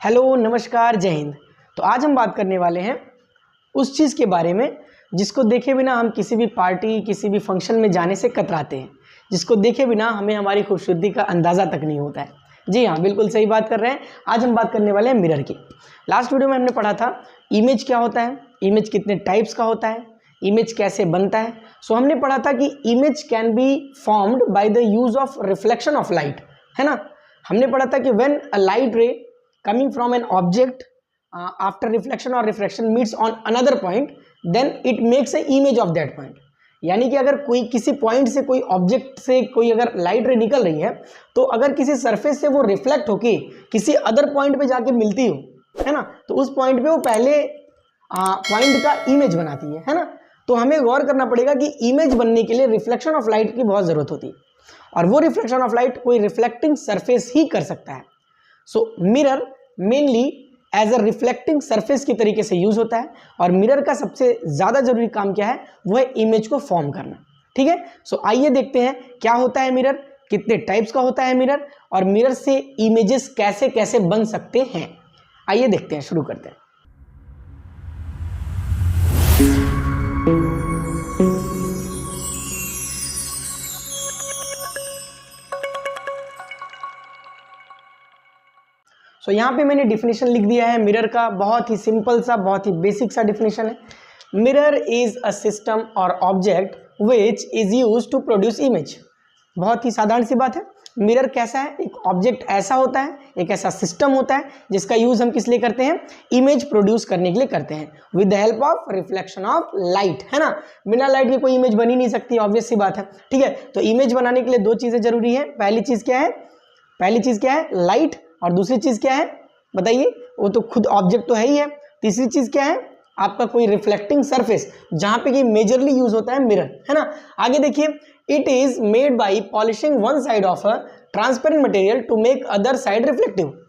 Hello, नमस्कार, जय हिंद। तो आज हम बात करने वाले हैं उस चीज़ के बारे में जिसको देखे बिना हम किसी भी पार्टी, किसी भी फंक्शन में जाने से कतराते हैं, जिसको देखे बिना हमें हमारी खूबसूरती का अंदाज़ा तक नहीं होता है। जी हाँ, बिल्कुल सही बात कर रहे हैं। आज हम बात करने वाले हैं मिरर की। लास्ट वीडियो में हमने पढ़ा था इमेज क्या होता है, इमेज कितने टाइप्स का होता है, इमेज कैसे बनता है। सो हमने पढ़ा था कि image can be formed by the use of reflection of light, है ना। हमने पढ़ा था कि व्हेन अ लाइट रे coming from an object after reflection or refraction meets on another point, then it makes a image of that point। यानी कि अगर कोई किसी पॉइंट से, कोई ऑब्जेक्ट से कोई अगर लाइट रे निकल रही है तो अगर किसी सरफेस से वो रिफ्लेक्ट होके किसी अदर पॉइंट पे जाके मिलती हो, है ना, तो उस पॉइंट पे वो पहले पॉइंट का इमेज बनाती है ना। तो हमें गौर करना पड़ेगा कि इमेज बनने के लिए रिफ्लेक्शन ऑफ लाइट की बहुत ज़रूरत होती है, और वो रिफ्लेक्शन ऑफ लाइट कोई रिफ्लेक्टिंग सरफेस ही कर सकता है। So mirror mainly as a reflecting surface की तरीके से यूज होता है, और मिरर का सबसे ज़्यादा जरूरी काम क्या है, वो है इमेज को फॉर्म करना। ठीक है, सो आइए देखते हैं क्या होता है मिरर, कितने टाइप्स का होता है मिरर, और मिरर से इमेजेस कैसे कैसे बन सकते हैं। आइए देखते हैं, शुरू करते हैं। सो यहाँ पे मैंने डिफिनेशन लिख दिया है मिरर का। बहुत ही सिंपल सा, बहुत ही बेसिक सा डिफिनेशन है। मिरर इज अ सिस्टम और object which is use to produce image. बहुत ही साधारण सी बात है। मिरर कैसा है, एक ऑब्जेक्ट ऐसा होता है, एक ऐसा सिस्टम होता है जिसका यूज हम किस लिए करते हैं, इमेज प्रोड्यूस करने के लिए करते हैं, with the help of reflection of light, है ना। बिना लाइट के कोई इमेज बनी नहीं सकती, ऑब्वियस सी बात है। ठीक है, तो इमेज बनाने के लिए दो चीजें जरूरी है। पहली चीज क्या है, लाइट, और दूसरी चीज क्या है बताइए, वो तो खुद ऑब्जेक्ट तो है ही है। तीसरी चीज क्या है, आपका कोई रिफ्लेक्टिंग सरफेस, जहां पे कि मेजरली यूज होता है मिरर, है ना। आगे देखिए, it is made by polishing one side of a transparent material to make other side reflective.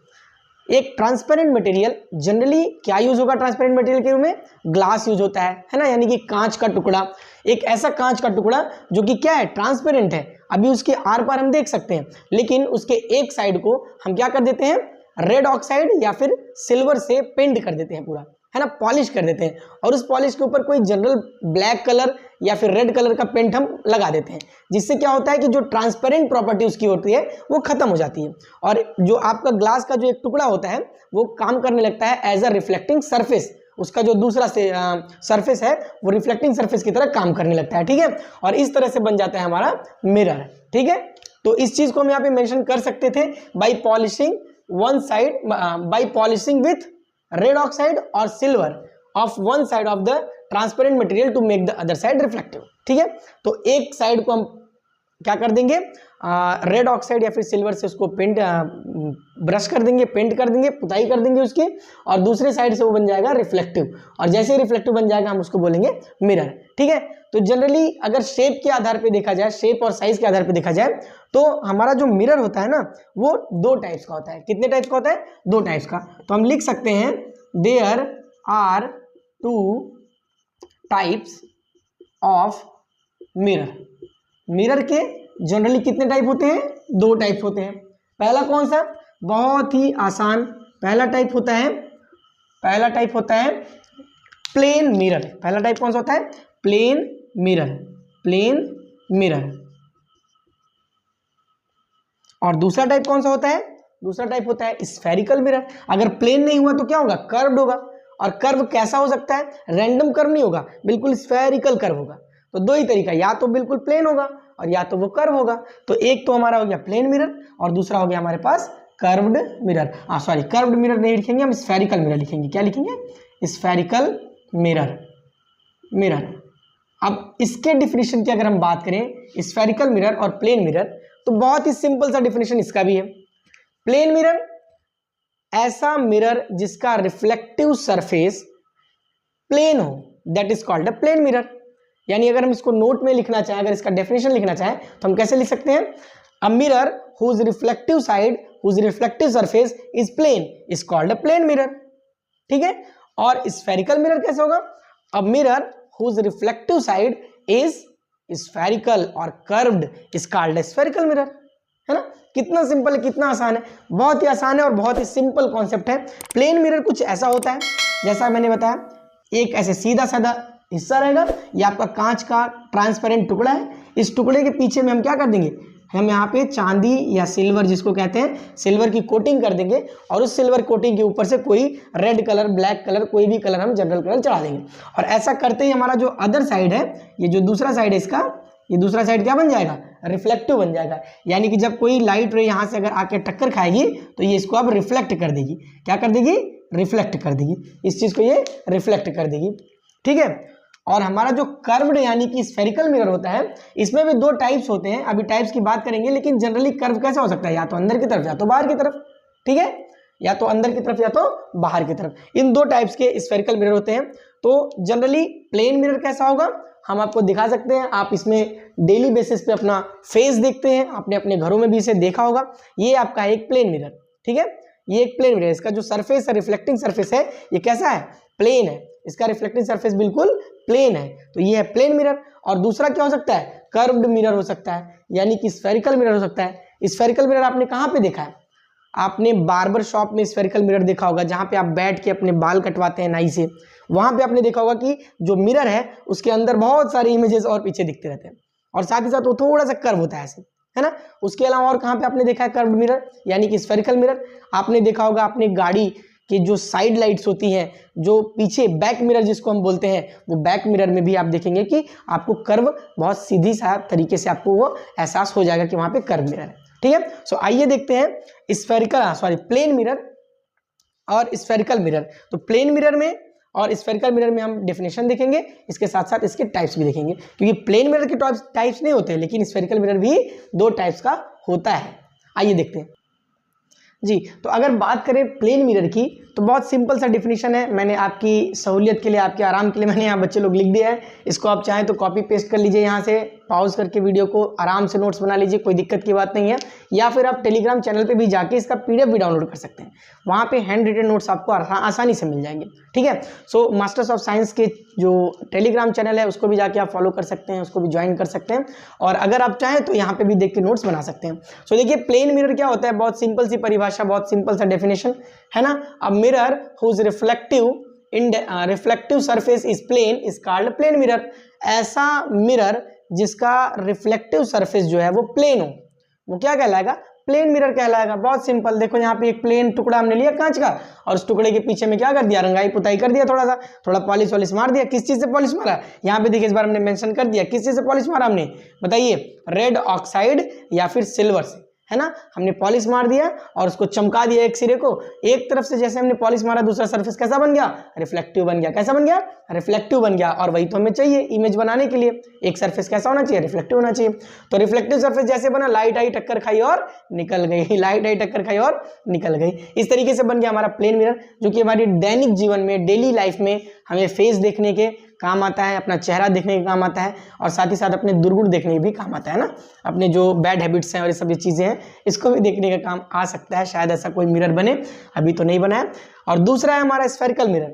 एक ट्रांसपेरेंट मटेरियल, जनरली क्या यूज होगा ट्रांसपेरेंट मटेरियल के रूप में, ग्लास यूज होता है ना, यानी कि कांच का टुकड़ा। एक ऐसा कांच का टुकड़ा जो कि क्या है, ट्रांसपेरेंट है, अभी उसके आर पार हम देख सकते हैं, लेकिन उसके एक साइड को हम क्या कर देते हैं, रेड ऑक्साइड या फिर सिल्वर से पेंट कर देते हैं पूरा, है ना, पॉलिश कर देते हैं, और उस पॉलिश के ऊपर कोई जनरल ब्लैक कलर या फिर रेड कलर का पेंट हम लगा देते हैं, जिससे क्या होता है कि जो ट्रांसपेरेंट प्रॉपर्टी उसकी होती है वो खत्म हो जाती है, और जो आपका ग्लास का जो एक टुकड़ा होता है वो काम करने लगता है एज अ रिफ्लेक्टिंग सरफेस। उसका जो दूसरा सरफेस है वो रिफ्लेक्टिंग सरफेस की तरह काम करने लगता है। ठीक है, और इस तरह से बन जाता है हमारा मिरर। ठीक है, तो इस चीज को हम यहाँ पे मेंशन कर सकते थे, by polishing one side, by polishing with red oxide और silver of one side of the transparent material to make the other side reflective. ठीक है, तो एक साइड को हम क्या कर देंगे, रेड ऑक्साइड या फिर सिल्वर से उसको पेंट, ब्रश कर देंगे, पेंट कर देंगे, पुताई कर देंगे उसकी, और दूसरे साइड से वो बन जाएगा रिफ्लेक्टिव, और जैसे ही रिफ्लेक्टिव बन जाएगा हम उसको बोलेंगे मिरर। ठीक है, तो जनरली अगर शेप के आधार पे देखा जाए, शेप और साइज के आधार पे देखा जाए, तो हमारा जो मिरर होता है ना, वो दो टाइप्स का होता है। कितने टाइप्स का होता है, दो टाइप्स का। तो हम लिख सकते हैं there are two types of mirror. Mirror के जनरली कितने टाइप होते हैं, दो टाइप्स होते हैं। पहला कौन सा, बहुत ही आसान, पहला टाइप होता है प्लेन मिरर। पहला टाइप कौन सा होता है, प्लेन मिरर। और दूसरा टाइप कौन सा होता है, दूसरा टाइप होता है स्फेरिकल मिरर। अगर प्लेन नहीं हुआ तो क्या होगा, कर्व्ड होगा, और कर्व कैसा हो सकता है, रैंडम कर्व नहीं होगा, बिल्कुल स्फेरिकल कर्व होगा। तो दो ही तरीका, या तो बिल्कुल प्लेन होगा और या तो वो कर्व होगा। तो एक तो हमारा हो गया प्लेन मिरर, और दूसरा हो गया हमारे पास curved mirror. Sorry, curved mirror नहीं लिखेंगे हम, स्फेरिकल मिरर लिखेंगे। क्या लिखेंगे, स्फेरिकल मिरर। अब इसके डिफिनेशन की अगर हम बात करें, स्फेरिकल मिरर और प्लेन मिरर, तो बहुत ही सिंपल सा डिफिनेशन इसका भी है। प्लेन मिरर ऐसा मिरर जिसका रिफ्लेक्टिव सरफेस प्लेन हो, that is called a plane mirror. यानी अगर हम इसको नोट में लिखना चाहें, अगर इसका डेफिनेशन लिखना चाहें, तो हम कैसे लिख सकते हैं, a mirror whose reflective surface is plane is called a plane mirror. ठीक है, और स्फेरिकल मिरर कैसे होगा, a mirror whose reflective side is spherical और curved is called a spherical mirror, है ना। कितना सिंपल है, कितना आसान है, बहुत ही आसान है और बहुत ही सिंपल कॉन्सेप्ट है। प्लेन मिरर कुछ ऐसा होता है, जैसा मैंने बताया, एक ऐसे सीधा साधा हिस्सा रहेगा, ये आपका कांच का ट्रांसपेरेंट टुकड़ा है। इस टुकड़े के पीछे में हम क्या कर देंगे, हम यहाँ पे चांदी या सिल्वर जिसको कहते हैं, सिल्वर की कोटिंग कर देंगे और उस सिल्वर कोटिंग के ऊपर से कोई रेड कलर, ब्लैक कलर, कोई भी कलर हम जनरल कलर चढ़ा देंगे। और ऐसा करते ही हमारा जो अदर साइड है, ये जो दूसरा साइड है इसका, ये दूसरा साइड क्या बन जाएगा, रिफ्लेक्टिव बन जाएगा। यानी कि जब कोई लाइट रे यहाँ से अगर आके टक्कर खाएगी तो ये इसको अब रिफ्लेक्ट कर देगी। क्या कर देगी, रिफ्लेक्ट कर देगी, इस चीज को ये रिफ्लेक्ट कर देगी, ठीक है। और हमारा जो कर्व्ड यानी कि स्फेरिकल मिरर होता है, इसमें भी दो टाइप्स होते हैं, अभी टाइप्स की बात करेंगे, लेकिन जनरली कर्व कैसा हो सकता है, या तो अंदर की तरफ या तो बाहर की तरफ, ठीक है, या तो अंदर की तरफ या तो बाहर की तरफ। इन दो टाइप्स के स्फेरिकल मिरर होते हैं। तो जनरली प्लेन मिरर कैसा होगा, हम आपको दिखा सकते हैं, आप इसमें डेली बेसिस पे अपना फेस देखते हैं, आपने अपने घरों में भी इसे देखा होगा। ये आपका है एक प्लेन मिरर, ठीक है, ये एक प्लेन मिरर, इसका जो सरफेस है, रिफ्लेक्टिंग सरफेस है, ये कैसा है, प्लेन है, इसका रिफ्लेक्टिंग सरफेस बिल्कुल प्लेन है। तो ये है प्लेन मिरर। और दूसरा क्या हो सकता है, कर्व्ड मिरर हो सकता है, यानी कि स्फेरिकल मिरर हो सकता है। स्फेरिकल मिरर आपने कहाँ पे देखा है, आपने बार्बर शॉप में स्फेरिकल मिरर देखा होगा, जहाँ पे आप बैठ के अपने बाल कटवाते हैं नाई से, वहाँ पे आपने देखा होगा कि जो मिरर है उसके अंदर बहुत सारे इमेजेस और पीछे दिखते रहते हैं, और साथ ही साथ वो थोड़ा सा कर्व होता है ऐसे, है ना। उसके अलावा और कहाँ पे आपने देखा है कर्व्ड मिरर, यानी कि स्फेरिकल मिरर। आपने देखा होगा अपनी गाड़ी कि जो साइड लाइट्स होती हैं, जो पीछे बैक मिरर जिसको हम बोलते हैं, वो बैक मिरर में भी आप देखेंगे कि आपको कर्व बहुत सीधी सा तरीके से आपको वो एहसास हो जाएगा कि वहाँ पे कर्व मिरर है, ठीक है। सो आइए देखते हैं प्लेन मिरर और स्फेरिकल मिरर। तो प्लेन मिरर में और स्फेरिकल मिरर में हम डेफिनेशन देखेंगे, इसके साथ साथ इसके टाइप्स भी देखेंगे, क्योंकि प्लेन मिरर के टाइप्स नहीं होते, लेकिन स्फेरिकल मिरर भी दो टाइप्स का होता है। आइए देखते हैं जी। तो अगर बात करें प्लेन मिरर की, तो बहुत सिंपल सा डिफिनीशन है, मैंने आपकी सहूलियत के लिए, आपके आराम के लिए मैंने यहाँ बच्चे लोग लिख दिया है, इसको आप चाहें तो कॉपी पेस्ट कर लीजिए, यहाँ से पॉज करके वीडियो को आराम से नोट्स बना लीजिए, कोई दिक्कत की बात नहीं है। या फिर आप टेलीग्राम चैनल पे भी जाके इसका PDF भी डाउनलोड कर सकते हैं, वहाँ पे हैंड रिटन नोट्स आपको आसानी से मिल जाएंगे, ठीक है। सो मास्टर्स ऑफ साइंस के जो टेलीग्राम चैनल है उसको भी जाके आप फॉलो कर सकते हैं, उसको भी ज्वाइन कर सकते हैं, और अगर आप चाहें तो यहाँ पे भी देख के नोट्स बना सकते हैं। सो देखिए प्लेन मिरर क्या होता है, बहुत सिंपल सी परिभाषा, बहुत सिंपल सा डेफिनेशन है ना। A mirror whose reflective surface is plane is called plane mirror. ऐसा मिरर जिसका रिफ्लेक्टिव सरफेस जो है वो प्लेन हो, वो क्या कहलाएगा, प्लेन मिरर कहलाएगा। बहुत सिंपल, देखो यहाँ पे एक प्लेन टुकड़ा हमने लिया कांच का, और उस टुकड़े के पीछे में क्या कर दिया, रंगाई पुताई कर दिया, थोड़ा पॉलिश वॉलिश मार दिया। किस चीज से पॉलिश मारा, यहाँ पे देखिए इस बार हमने मेंशन कर दिया, किस चीज से पॉलिश मारा हमने, बताइए, रेड ऑक्साइड या फिर सिल्वर से, है ना। हमने पॉलिश मार दिया और उसको चमका दिया एक सिरे को, एक तरफ से जैसे हमने पॉलिश मारा, दूसरा सरफेस कैसा बन गया, रिफ्लेक्टिव बन गया। कैसा बन गया, रिफ्लेक्टिव बन गया। और वही तो हमें चाहिए इमेज बनाने के लिए, एक सरफेस कैसा होना चाहिए, रिफ्लेक्टिव होना चाहिए। तो रिफ्लेक्टिव सरफेस जैसे बना, लाइट आई टक्कर खाई और निकल गई, लाइट आई टक्कर खाई और निकल गई, इस तरीके से बन गया हमारा प्लेन मिरर, जो कि हमारी दैनिक जीवन में, डेली लाइफ में हमें फेस देखने के काम आता है, अपना चेहरा देखने के काम आता है, और साथ ही साथ अपने दुर्गुण देखने के भी काम आता है ना, अपने जो बैड हैबिट्स हैं और ये सब ये चीज़ें हैं, इसको भी देखने का काम आ सकता है। शायद ऐसा कोई मिरर बने, अभी तो नहीं बना है। और दूसरा है हमारा स्फेरिकल मिरर।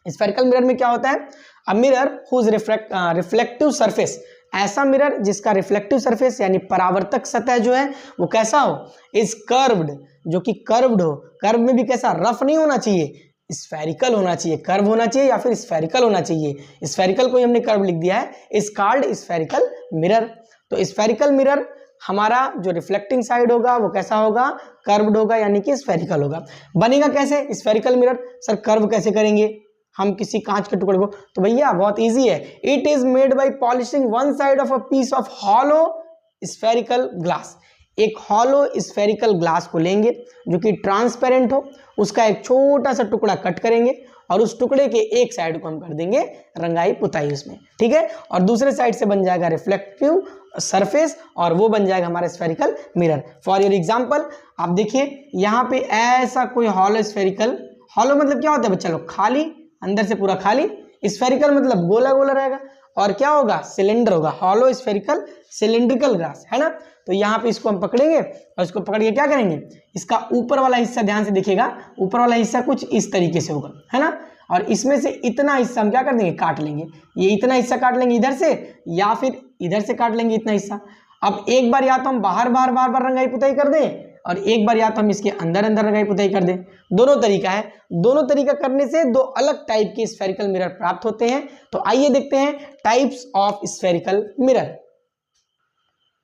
स्फेरिकल मिरर में क्या होता है, a mirror whose reflective surface, ऐसा मिरर जिसका रिफ्लेक्टिव सरफेस यानी परावर्तक सतह जो है वो कैसा हो, इज कर्व्ड, जो कि कर्व्ड हो। कर्व में भी कैसा, रफ नहीं होना चाहिए, स्फेरिकल होना चाहिए, कर्व होना चाहिए या फिर स्फेरिकल होना चाहिए। स्फेरिकल को ही हमने कर्व लिख दिया है, इज कॉल्ड स्फेरिकल मिरर। तो स्फेरिकल मिरर हमारा जो रिफ्लेक्टिंग साइड होगा वो कैसा होगा, कर्व्ड होगा, यानी कि स्फेरिकल होगा। बनेगा कैसे स्फेरिकल मिरर, सर कर्व कैसे करेंगे हम किसी कांच के टुकड़े को, तो भैया बहुत इजी है, it is made by polishing one side of a piece of hollow spherical glass. एक हॉलो स्फेरिकल ग्लास को लेंगे जो कि ट्रांसपेरेंट हो, उसका एक छोटा सा टुकड़ा कट करेंगे और उस टुकड़े के एक साइड को हम कर देंगे रंगाई पुताई उसमें, ठीक है, और दूसरे साइड से बन जाएगा रिफ्लेक्टिव सरफेस और वो बन जाएगा हमारा spherical mirror. For your example आप देखिए यहाँ पे ऐसा कोई हॉलो स्फेरिकल, हॉलो मतलब क्या होता है बच्चा लोग, खाली, अंदर से पूरा खाली, स्फेरिकल मतलब गोला गोला रहेगा, और क्या होगा, सिलेंडर होगा, हॉलो स्फेरिकल सिलेंड्रिकल ग्लास, है ना। तो यहाँ पे इसको हम पकड़ेंगे और इसको पकड़ के क्या करेंगे, इसका ऊपर वाला हिस्सा ध्यान से देखिएगा, ऊपर वाला हिस्सा कुछ इस तरीके से होगा, है ना, और इसमें से इतना हिस्सा हम क्या कर देंगे, काट लेंगे। ये इतना हिस्सा काट लेंगे इधर से, या फिर इधर से काट लेंगे इतना हिस्सा, अब एक बार या तो हम बाहर बाहर बार बार रंगाई पुताई कर दें और एक बार या तो हम इसके अंदर अंदर रंगाई पुताई कर दें। दोनों तरीका है, दोनों तरीका करने से दो अलग टाइप के स्फेरिकल मिरर प्राप्त होते हैं। तो आइए देखते हैं टाइप्स ऑफ स्फेरिकल मिरर।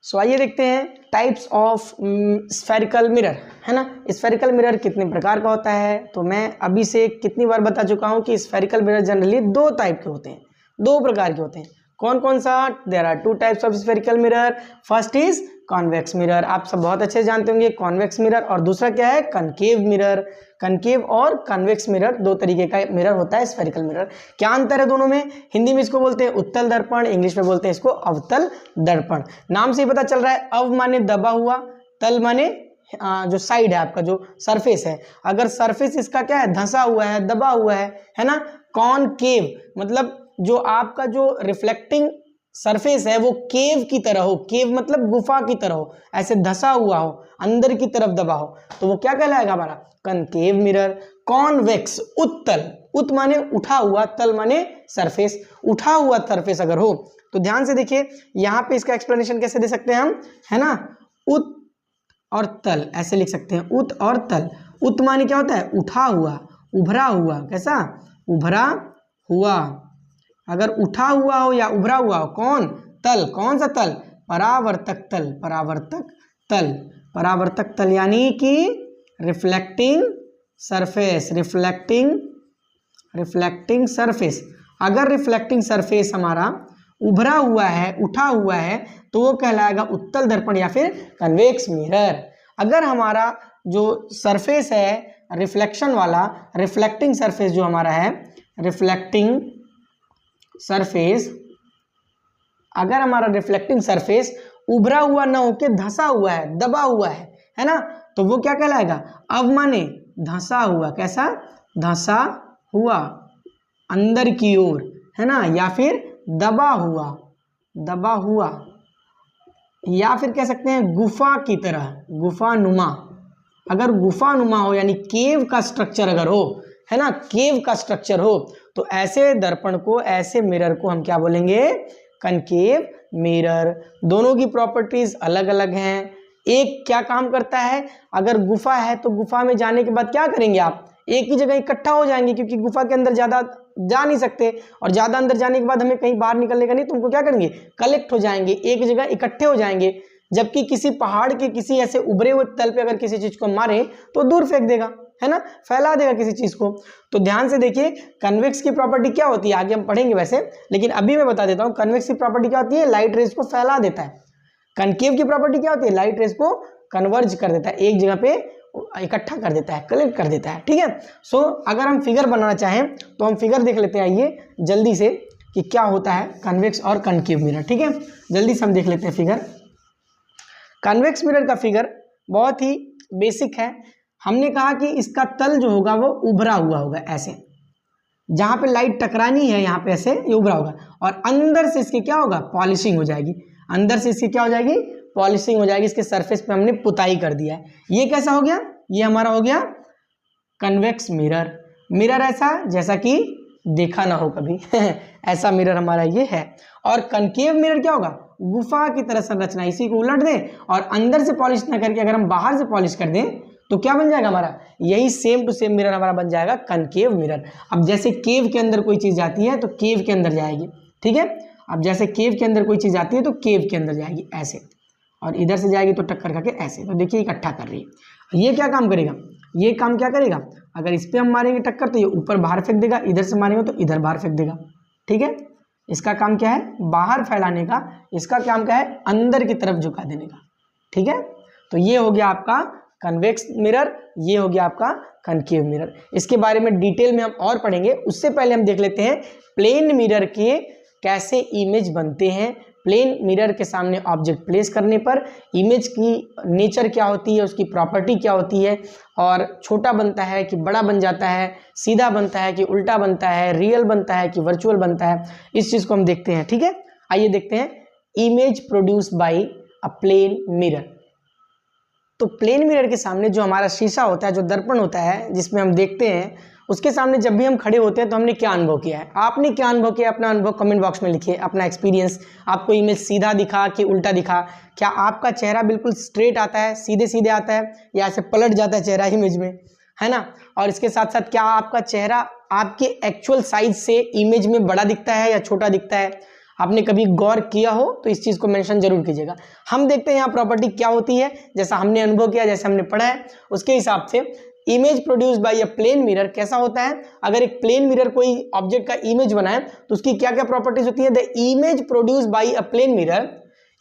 सो आइए देखते हैं टाइप्स ऑफ स्फेरिकल मिरर, है ना। स्फेरिकल मिरर कितने प्रकार का होता है, तो मैं अभी से कितनी बार बता चुका हूं कि स्फेरिकल मिरर जनरली दो टाइप के होते हैं, दो प्रकार के होते हैं। कौन कौन सा? There are two types of spherical mirror. First is convex mirror, आप सब बहुत अच्छे जानते होंगे कॉन्वेक्स मिरर, और दूसरा क्या है? Concave mirror. कनकेव और कन्वेक्स मिरर दो तरीके का मिरर होता है स्फेरिकल मिरर। क्या अंतर है दोनों में? हिंदी में इसको बोलते हैं उत्तल दर्पण, इंग्लिश में बोलते हैं इसको अवतल दर्पण। नाम से ही पता चल रहा है, अव माने दबा हुआ, तल माने जो साइड है आपका, जो सरफेस है। अगर सरफेस इसका क्या है? धंसा हुआ है, दबा हुआ है ना। कॉनकेव मतलब जो आपका जो रिफ्लेक्टिंग सरफेस है वो केव की तरह हो, केव मतलब गुफा की तरह हो, ऐसे धंसा हुआ हो, अंदर की तरफ दबा हो, तो वो क्या कहलाएगा हमारा? Concave mirror. कॉन्वेक्स उत्तल, उत माने उठा हुआ, तल माने सरफेस, उठा हुआ सरफेस अगर हो तो ध्यान से देखिए यहाँ पे इसका एक्सप्लेनेशन कैसे दे सकते हैं हम, है ना। उत और तल ऐसे लिख सकते हैं, उत और तल। उत माने क्या होता है? उठा हुआ, उभरा हुआ। कैसा? उभरा हुआ। अगर उठा हुआ हो या उभरा हुआ हो, कौन? तल। कौन सा तल? परावर्तक तल। परावर्तक तल, परावर्तक तल यानी कि रिफ्लेक्टिंग सरफेस, रिफ्लेक्टिंग सरफेस। अगर रिफ्लेक्टिंग सरफेस हमारा उभरा हुआ है, उठा हुआ है, तो वो कहलाएगा उत्तल दर्पण या फिर कन्वेक्स मिरर। अगर हमारा जो सरफेस है रिफ्लेक्शन वाला, रिफ्लेक्टिंग सरफेस जो हमारा है, रिफ्लेक्टिंग सरफेस, अगर हमारा रिफ्लेक्टिंग सरफेस उभरा हुआ ना होके धंसा हुआ है, दबा हुआ है ना, तो वो क्या कहलाएगा? अब माने धंसा हुआ। कैसा? धंसा हुआ अंदर की ओर, है ना, या फिर दबा हुआ, दबा हुआ, या फिर कह सकते हैं गुफा की तरह, गुफानुमा। अगर गुफानुमा हो यानी केव का स्ट्रक्चर अगर हो, है ना, केव का स्ट्रक्चर हो, तो ऐसे दर्पण को, ऐसे मिरर को हम क्या बोलेंगे? Concave mirror. दोनों की प्रॉपर्टीज अलग अलग हैं। एक क्या काम करता है? अगर गुफा है तो गुफा में जाने के बाद क्या करेंगे आप? एक ही जगह इकट्ठा हो जाएंगे, क्योंकि गुफा के अंदर ज्यादा जा नहीं सकते, और ज्यादा अंदर जाने के बाद हमें कहीं बाहर निकलने का नहीं, तुमको क्या करेंगे? कलेक्ट हो जाएंगे, एक जगह इकट्ठे हो जाएंगे। जबकि किसी पहाड़ के किसी ऐसे उभरे हुए तल पे अगर किसी चीज को मारे तो दूर फेंक देगा, है ना, फैला देगा किसी चीज को। तो ध्यान से देखिए, कन्वेक्स की प्रॉपर्टी क्या होती है आगे हम पढ़ेंगे वैसे, लेकिन अभी मैं बता देता हूं। कन्वेक्स की प्रॉपर्टी क्या होती है? लाइट रेज को फैला देता है। कनकेव की प्रॉपर्टी क्या होती है? लाइट रेज को कन्वर्ज कर देता है, एक जगह पे इकट्ठा कर देता है, कलेक्ट कर देता है। ठीक है। सो अगर हम फिगर बनाना चाहें तो हम फिगर देख लेते हैं, आइए जल्दी से, कि क्या होता है कन्वेक्स और कनकेव मिरर। ठीक है, जल्दी से हम देख लेते हैं फिगर। कन्वेक्स मिरर का फिगर बहुत ही बेसिक है। हमने कहा कि इसका तल जो होगा वो उभरा हुआ होगा, ऐसे जहां पे लाइट टकरानी है यहाँ पे ऐसे ये उभरा होगा, और अंदर से इसकी क्या होगा? पॉलिशिंग हो जाएगी। अंदर से इसकी क्या हो जाएगी? पॉलिशिंग हो जाएगी। इसके सरफेस पे हमने पुताई कर दिया है। ये कैसा हो गया? ये हमारा हो गया कन्वेक्स मिरर। मिरर ऐसा जैसा कि देखा ना हो कभी ऐसा मिरर हमारा ये है। और कनकेव मिरर क्या होगा? गुफा की तरह संरचना, इसी को उलट दें और अंदर से पॉलिश ना करके अगर हम बाहर से पॉलिश कर दें तो क्या बन जाएगा हमारा? यही सेम टू सेम मिरर हमारा बन जाएगा कनकेव मिरर। अब जैसे केव के अंदर कोई चीज जाती है तो केव के अंदर जाएगी, ठीक है। अब जैसे केव के अंदर कोई चीज आती है तो केव के अंदर जाएगी ऐसे, और इधर से जाएगी तो टक्कर खा के ऐसे। तो देखिए इकट्ठा कर रही है। ये क्या काम करेगा? ये काम क्या करेगा? अगर इस पर हम मारेंगे टक्कर तो ये ऊपर बाहर फेंक देगा, इधर से मारेंगे तो इधर बाहर फेंक देगा, ठीक है। इसका काम क्या है? बाहर फैलाने का। इसका काम क्या है? अंदर की तरफ झुका देने का, ठीक है। तो ये हो गया आपका कन्वेक्स मिरर, ये हो गया आपका कनकेव मिरर। इसके बारे में डिटेल में हम और पढ़ेंगे, उससे पहले हम देख लेते हैं प्लेन मिरर के कैसे इमेज बनते हैं। प्लेन मिरर के सामने ऑब्जेक्ट प्लेस करने पर इमेज की नेचर क्या होती है, उसकी प्रॉपर्टी क्या होती है, और छोटा बनता है कि बड़ा बन जाता है, सीधा बनता है कि उल्टा बनता है, रियल बनता है कि वर्चुअल बनता है, इस चीज़ को हम देखते हैं, ठीक है। आइए देखते हैं image produce by a plane mirror. तो प्लेन मिरर के सामने जो हमारा शीशा होता है, जो दर्पण होता है जिसमें हम देखते हैं, उसके सामने जब भी हम खड़े होते हैं तो हमने क्या अनुभव किया है, आपने क्या अनुभव किया, अपना अनुभव कमेंट बॉक्स में लिखिए, अपना एक्सपीरियंस। आपको इमेज सीधा दिखा कि उल्टा दिखा, क्या आपका चेहरा बिल्कुल स्ट्रेट आता है, सीधे सीधे आता है, या ऐसे पलट जाता है चेहरा इमेज में, है ना। और इसके साथ साथ क्या आपका चेहरा आपके एक्चुअल साइज से इमेज में बड़ा दिखता है या छोटा दिखता है, आपने कभी गौर किया हो तो इस चीज़ को मेंशन जरूर कीजिएगा। हम देखते हैं यहाँ प्रॉपर्टी क्या होती है, जैसा हमने अनुभव किया, जैसे हमने पढ़ा है उसके हिसाब से। Image produce by a plane mirror कैसा होता है, अगर एक प्लेन मिरर कोई ऑब्जेक्ट का इमेज बनाए तो उसकी क्या क्या प्रॉपर्टीज होती है। The image produce by a plane mirror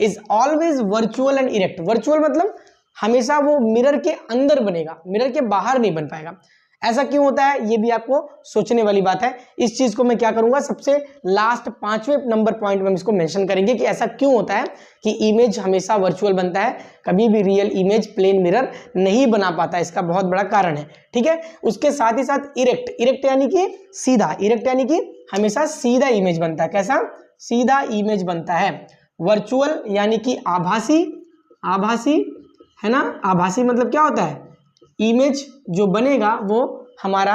is always virtual and erect. Virtual मतलब हमेशा वो मिरर के अंदर बनेगा, मिरर के बाहर नहीं बन पाएगा। ऐसा क्यों होता है, ये भी आपको सोचने वाली बात है। इस चीज को मैं क्या करूंगा, सबसे लास्ट 5वें नंबर पॉइंट में हम इसको मेंशन करेंगे कि ऐसा क्यों होता है कि इमेज हमेशा वर्चुअल बनता है, कभी भी रियल इमेज प्लेन मिरर नहीं बना पाता, इसका बहुत बड़ा कारण है। ठीक है, उसके साथ ही साथ इरेक्ट, इरेक्ट यानी कि सीधा, इरेक्ट यानी कि हमेशा सीधा इमेज बनता है। कैसा, सीधा इमेज बनता है। वर्चुअल यानी कि आभासी, आभासी है ना, आभासी मतलब क्या होता है, इमेज जो बनेगा वो हमारा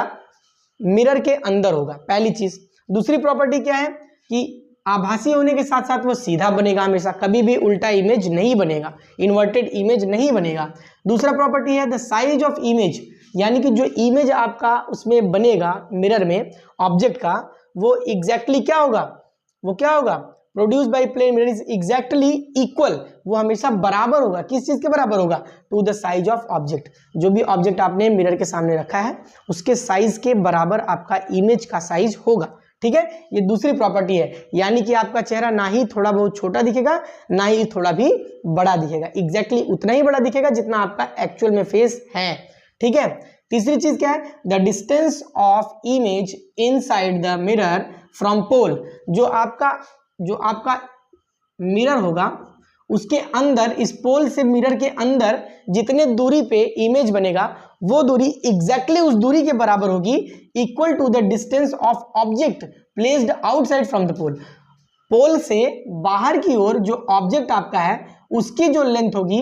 मिरर के अंदर होगा, पहली चीज। दूसरी प्रॉपर्टी क्या है कि आभासी होने के साथ साथ वो सीधा बनेगा हमेशा, कभी भी उल्टा इमेज नहीं बनेगा, इन्वर्टेड इमेज नहीं बनेगा। दूसरा प्रॉपर्टी है द साइज ऑफ इमेज, यानी कि जो इमेज आपका उसमें बनेगा मिरर में ऑब्जेक्ट का, वो एग्जैक्टली क्या होगा, वो क्या होगा, produce by plane mirror is exactly equal, वो हमेशा बराबर होगा। किस चीज के बराबर होगा, to the size of object. जो भी ऑब्जेक्ट आपने मिरर के सामने रखा है उसके साइज के बराबर आपका इमेज का साइज होगा। ठीक है, ये दूसरी प्रॉपर्टी है, यानी कि आपका चेहरा ना ही थोड़ा बहुत छोटा दिखेगा ना ही थोड़ा भी बड़ा दिखेगा, एग्जैक्टली उतना ही बड़ा दिखेगा जितना आपका एक्चुअल में फेस है। ठीक है, तीसरी चीज क्या है, the distance of image inside the mirror from pole. जो आपका मिरर होगा उसके अंदर, इस पोल से मिरर के अंदर जितने दूरी पे इमेज बनेगा वो दूरी एग्जैक्टली उस दूरी के बराबर होगी, equal to the distance of object placed outside from the pole. Pole से बाहर की ओर जो ऑब्जेक्ट आपका है उसकी जो लेंथ होगी,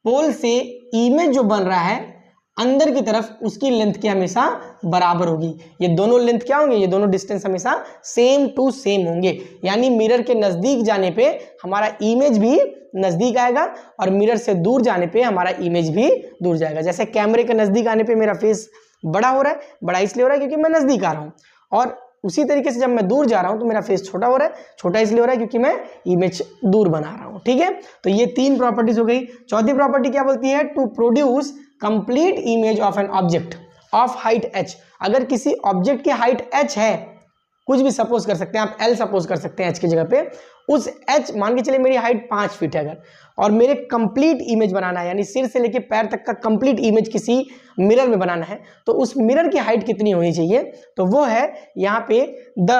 पोल से इमेज जो बन रहा है अंदर की तरफ, उसकी लेंथ की हमेशा बराबर होगी। ये दोनों लेंथ क्या होंगे, ये दोनों डिस्टेंस हमेशा सेम टू सेम होंगे, यानी मिरर के नजदीक जाने पे हमारा इमेज भी नजदीक आएगा और मिरर से दूर जाने पे हमारा इमेज भी दूर जाएगा। जैसे कैमरे के नजदीक आने पे मेरा फेस बड़ा हो रहा है, बड़ा इसलिए हो रहा है क्योंकि मैं नजदीक आ रहा हूं, और उसी तरीके से जब मैं दूर जा रहा हूं तो मेरा फेस छोटा हो रहा है, छोटा इसलिए हो रहा है क्योंकि मैं इमेज दूर बना रहा हूं। ठीक है, तो ये तीन प्रॉपर्टीज हो गई। चौथी प्रॉपर्टी क्या बोलती है, to produce complete image of an object of height h। अगर किसी ऑब्जेक्ट की हाइट h है, कुछ भी सपोज कर सकते हैं आप, l सपोज कर सकते हैं h की जगह पे, उस h मान के चले मेरी हाइट 5 फीट है अगर, और मेरे कंप्लीट इमेज बनाना है, यानी सिर से लेके पैर तक का कंप्लीट इमेज किसी मिरर में बनाना है, तो उस मिरर की हाइट कितनी होनी चाहिए, तो वो है यहाँ पे the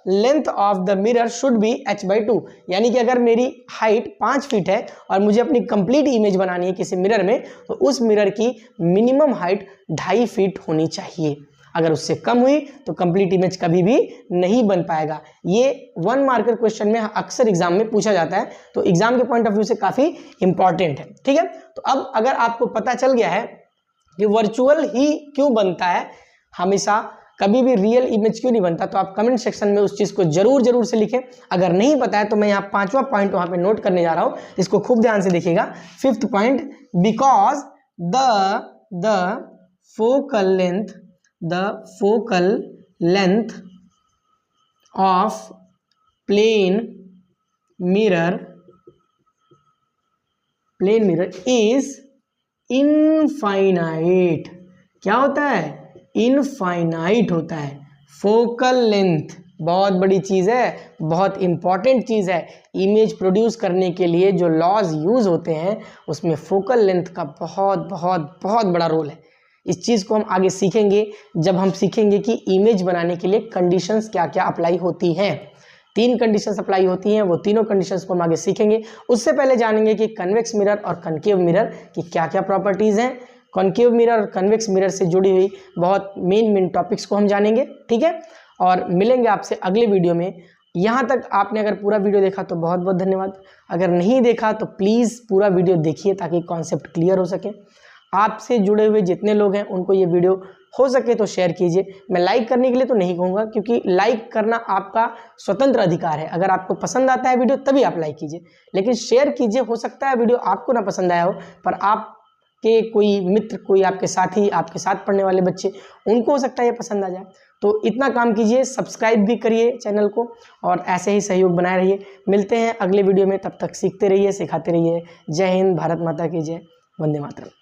length of the mirror should be h/2। यानी कि अगर मेरी हाइट 5 फीट है और मुझे अपनी कंप्लीट इमेज बनानी है किसी मिरर में, तो उस मिरर की मिनिमम हाइट 2.5 फीट होनी चाहिए। अगर उससे कम हुई तो कंप्लीट इमेज कभी भी नहीं बन पाएगा। ये 1 मार्कर क्वेश्चन में अक्सर एग्जाम में पूछा जाता है, तो एग्जाम के पॉइंट ऑफ व्यू से काफी इंपॉर्टेंट है। ठीक है, तो अब अगर आपको पता चल गया है कि वर्चुअल ही क्यों बनता है, हमेशा कभी भी रियल इमेज क्यों नहीं बनता, तो आप कमेंट सेक्शन में उस चीज को जरूर से लिखें। अगर नहीं पता है तो मैं यहाँ 5वां पॉइंट वहां पे नोट करने जा रहा हूं, इसको खूब ध्यान से देखिएगा। 5th point, because the focal length of plane mirror is infinite। क्या होता है, इनफाइनाइट होता है। फोकल लेंथ बहुत बड़ी चीज है, बहुत इंपॉर्टेंट चीज है। इमेज प्रोड्यूस करने के लिए जो लॉज यूज होते हैं उसमें फोकल लेंथ का बहुत बहुत बहुत बड़ा रोल है। इस चीज़ को हम आगे सीखेंगे जब हम सीखेंगे कि इमेज बनाने के लिए कंडीशंस क्या क्या अप्लाई होती हैं। 3 कंडीशंस अप्लाई होती हैं, वो तीनों कंडीशंस को हम आगे सीखेंगे। उससे पहले जानेंगे कि कन्वेक्स मिरर और कनकेव मिरर की क्या क्या प्रॉपर्टीज़ हैं। कॉन्केव मिरर और कन्वेक्स मिरर से जुड़ी हुई बहुत मेन टॉपिक्स को हम जानेंगे। ठीक है, और मिलेंगे आपसे अगले वीडियो में। यहाँ तक आपने अगर पूरा वीडियो देखा तो बहुत बहुत धन्यवाद। अगर नहीं देखा तो प्लीज़ पूरा वीडियो देखिए ताकि कॉन्सेप्ट क्लियर हो सके। आपसे जुड़े हुए जितने लोग हैं उनको ये वीडियो हो सके तो शेयर कीजिए। मैं लाइक करने के लिए तो नहीं कहूँगा, क्योंकि लाइक करना आपका स्वतंत्र अधिकार है। अगर आपको पसंद आता है वीडियो तभी आप लाइक कीजिए, लेकिन शेयर कीजिए। हो सकता है वीडियो आपको ना पसंद आया हो, पर आपके कोई मित्र, कोई आपके साथी, आपके साथ पढ़ने वाले बच्चे, उनको हो सकता है ये पसंद आ जाए। तो इतना काम कीजिए, सब्सक्राइब भी करिए चैनल को और ऐसे ही सहयोग बनाए रहिए। मिलते हैं अगले वीडियो में, तब तक सीखते रहिए, सिखाते रहिए। जय हिंद, भारत माता की जय, वंदे मातरम।